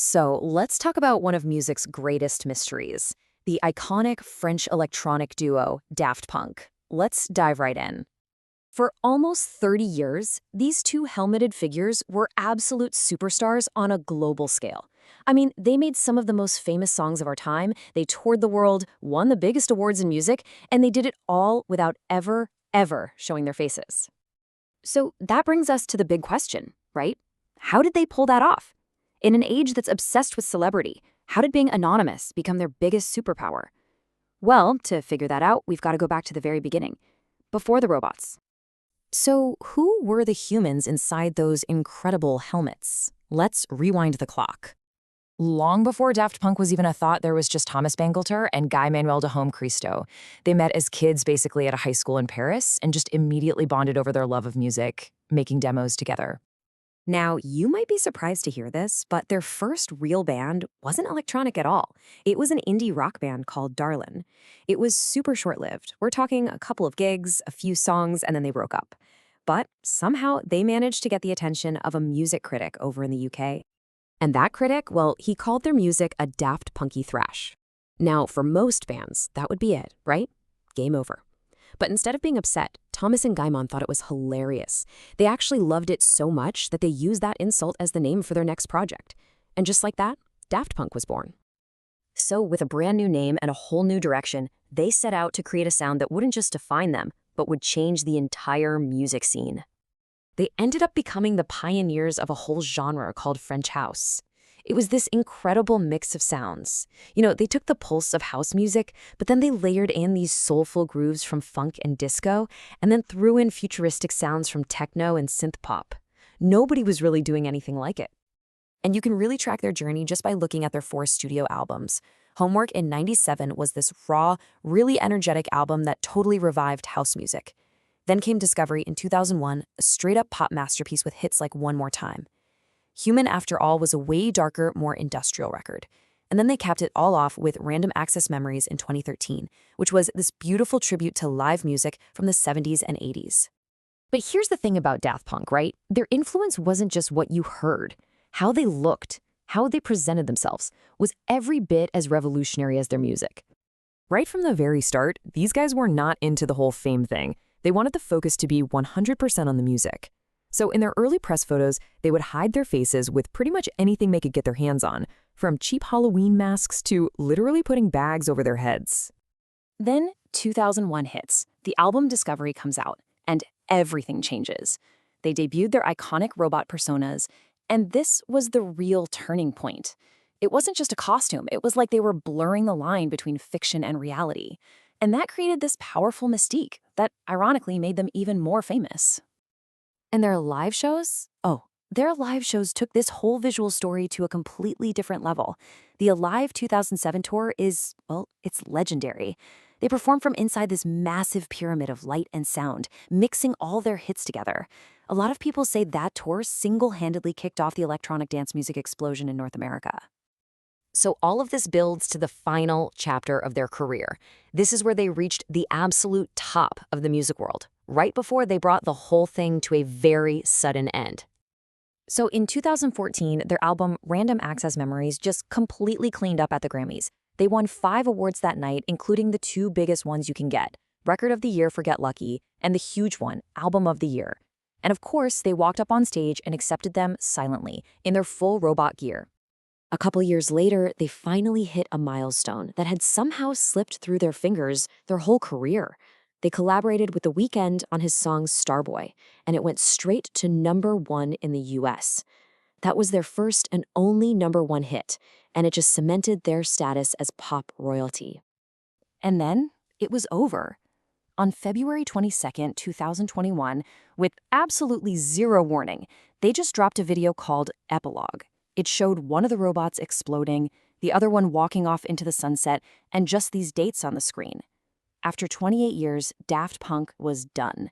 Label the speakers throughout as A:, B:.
A: So let's talk about one of music's greatest mysteries, the iconic French electronic duo Daft Punk. Let's dive right in. For almost 30 years, these two helmeted figures were absolute superstars on a global scale. I mean, they made some of the most famous songs of our time, they toured the world, won the biggest awards in music, and they did it all without ever showing their faces. So that brings us to the big question, right? How did they pull that off? In an age that's obsessed with celebrity, how did being anonymous become their biggest superpower? Well, to figure that out, we've got to go back to the very beginning, before the robots. So who were the humans inside those incredible helmets? Let's rewind the clock. Long before Daft Punk was even a thought, there was just Thomas Bangalter and Guy-Manuel de Homem-Christo. They met as kids basically at a high school in Paris and just immediately bonded over their love of music, making demos together. Now, you might be surprised to hear this, but their first real band wasn't electronic at all. It was an indie rock band called Darlin. It was super short-lived. We're talking a couple of gigs, a few songs, and then they broke up. But somehow they managed to get the attention of a music critic over in the UK. And that critic, well, he called their music a daft punky thrash. Now, for most bands, that would be it, right? Game over. But instead of being upset, Thomas and Guy-Man thought it was hilarious. They actually loved it so much that they used that insult as the name for their next project. And just like that, Daft Punk was born. So with a brand new name and a whole new direction, they set out to create a sound that wouldn't just define them, but would change the entire music scene. They ended up becoming the pioneers of a whole genre called French house. It was this incredible mix of sounds. You know, they took the pulse of house music, but then they layered in these soulful grooves from funk and disco, and then threw in futuristic sounds from techno and synth pop. Nobody was really doing anything like it. And you can really track their journey just by looking at their 4 studio albums. Homework in '97 was this raw, really energetic album that totally revived house music. Then came Discovery in 2001, a straight-up pop masterpiece with hits like One More Time. Human, after all, was a way darker, more industrial record. And then they capped it all off with Random Access Memories in 2013, which was this beautiful tribute to live music from the 70s and 80s. But here's the thing about Daft Punk, right? Their influence wasn't just what you heard. How they looked, how they presented themselves, was every bit as revolutionary as their music. Right from the very start, these guys were not into the whole fame thing. They wanted the focus to be 100% on the music. So in their early press photos, they would hide their faces with pretty much anything they could get their hands on, from cheap Halloween masks to literally putting bags over their heads. Then 2001 hits. The album Discovery comes out, and everything changes. They debuted their iconic robot personas, and this was the real turning point. It wasn't just a costume, it was like they were blurring the line between fiction and reality. And that created this powerful mystique that ironically made them even more famous. And their live shows? Oh, their live shows took this whole visual story to a completely different level. The Alive 2007 tour is, well, it's legendary. They performed from inside this massive pyramid of light and sound, mixing all their hits together. A lot of people say that tour single-handedly kicked off the electronic dance music explosion in North America. So all of this builds to the final chapter of their career. This is where they reached the absolute top of the music world, right before they brought the whole thing to a very sudden end. So in 2014, their album Random Access Memories just completely cleaned up at the Grammys. They won 5 awards that night, including the 2 biggest ones you can get, Record of the Year for Get Lucky and the huge one, Album of the Year. And of course, they walked up on stage and accepted them silently, in their full robot gear. A couple years later, they finally hit a milestone that had somehow slipped through their fingers their whole career. They collaborated with The Weeknd on his song Starboy, and it went straight to #1 in the US. That was their first and only #1 hit, and it just cemented their status as pop royalty. And then it was over. On February 22nd, 2021, with absolutely zero warning, they just dropped a video called Epilogue. It showed one of the robots exploding, the other one walking off into the sunset, and just these dates on the screen. After 28 years, Daft Punk was done.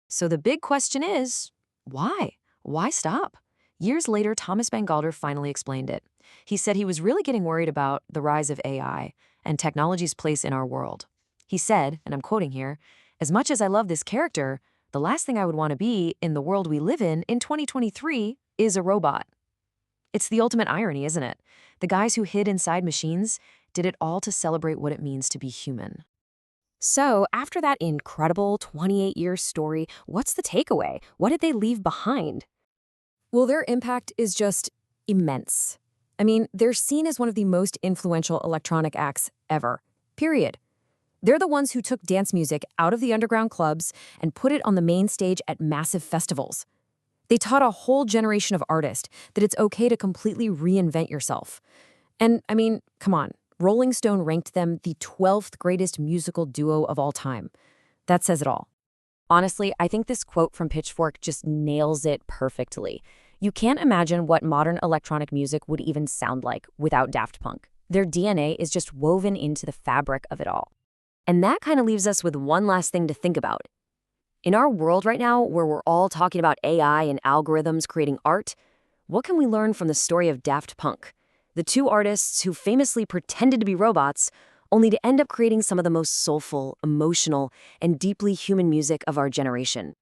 A: So the big question is, why? Why stop? Years later, Thomas Bangalter finally explained it. He said he was really getting worried about the rise of AI and technology's place in our world. He said, and I'm quoting here, "As much as I love this character, the last thing I would want to be in the world we live in 2023 is a robot." It's the ultimate irony, isn't it? The guys who hid inside machines did it all to celebrate what it means to be human. So, after that incredible 28-year story, what's the takeaway? What did they leave behind? Well, their impact is just immense. I mean, they're seen as one of the most influential electronic acts ever, period. They're the ones who took dance music out of the underground clubs and put it on the main stage at massive festivals. They taught a whole generation of artists that it's okay to completely reinvent yourself. And, I mean, come on, Rolling Stone ranked them the 12th greatest musical duo of all time. That says it all. Honestly, I think this quote from Pitchfork just nails it perfectly. You can't imagine what modern electronic music would even sound like without Daft Punk. Their DNA is just woven into the fabric of it all. And that kind of leaves us with one last thing to think about. In our world right now, where we're all talking about AI and algorithms creating art, what can we learn from the story of Daft Punk? The two artists who famously pretended to be robots, only to end up creating some of the most soulful, emotional, and deeply human music of our generation.